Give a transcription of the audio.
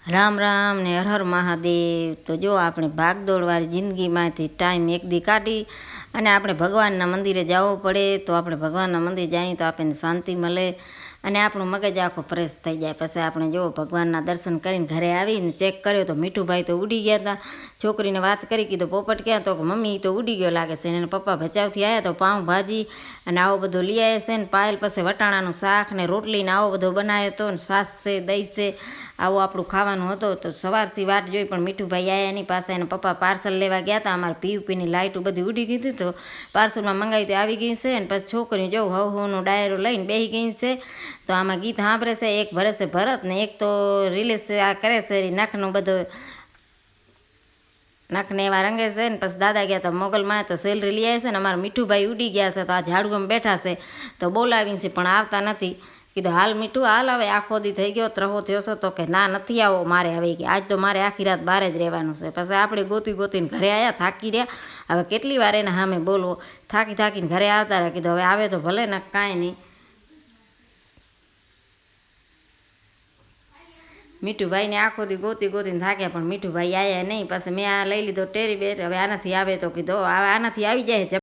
રામ રામ ને હર હર મહાદેવ। તો જો આપણે ભાગદોડવાળી જિંદગીમાંથી ટાઈમ એક દી કાઢી અને આપણે ભગવાનના મંદિરે જવું પડે। તો આપણે ભગવાનના મંદિર જઈએ તો આપણને શાંતિ મળે અને આપણું મગજ આખો ફ્રેશ થઈ જાય। પછી આપણે જો ભગવાનના દર્શન કરીને ઘરે આવીને ચેક કર્યો તો મીઠુભાઈ તો ઉડી ગયા હતા। છોકરીને વાત કરી કીધું પોપટ ક્યાં? તો મમ્મી તો ઉડી ગયો લાગે છે। એને પપ્પા ભચાવથી આવ્યા તો પાઉં ભાજી અને આવો બધો લઈ આવ્યા છે ને પાયલ પછી વટાણાનું શાક ને રોટલીને આવો બધો બનાવ્યો હતો ને છાશ છે દહીં છે આવું આપણું ખાવાનું હતું। તો સવારથી વાટ જોઈ પણ મીઠુભાઈ આવ્યા એની પાસે એને પપ્પા પાર્સલ લેવા ગયા હતા। અમારે પીયુપીની લાઇટો બધી ઉડી ગઈ હતી તો પાર્સલમાં મંગાવી તો આવી ગઈ છે। અને પછી છોકરી જો હવનો ડાયરો લઈને બેસી ગઈ છે। તો આમાં ગીત સાંભળે છે, એક ભરે છે ભરત ને એક તો રિલીઝ આ કરે છે નખનું બધું નખને એવા રંગે છે ને પછી દાદા ગયા તો મોગલમાં તો સેલરી લઈ આવે છે ને અમારા મીઠુભાઈ ઉડી ગયા છે તો આ ઝાડુમાં બેઠા છે તો બોલાવી છે પણ આવતા નથી। કીધું હાલ મીઠું હાલ હવે આખો દી થઈ ગયો ત્રહો થયો છો તો કે ના નથી આવો મારે હવે કે આજ તો મારે આખી રાત બહાર જ રહેવાનું છે। પછી આપણે ગોતી ગોતીને ઘરે આવ્યા થાકી રહ્યા હવે કેટલી વાર એને સામે બોલવો થાકીને ઘરે આવતા રહ્યા। કીધું હવે આવે તો ભલે ને કાંઈ નહીં। મીઠુભાઈને આખો દી ગોતીને થાક્યા પણ મીઠુભાઈ આવ્યા નહીં। પછી મેં આ લઈ લીધો ટેરી બેર હવે આનાથી આવે તો કીધું આનાથી આવી જાય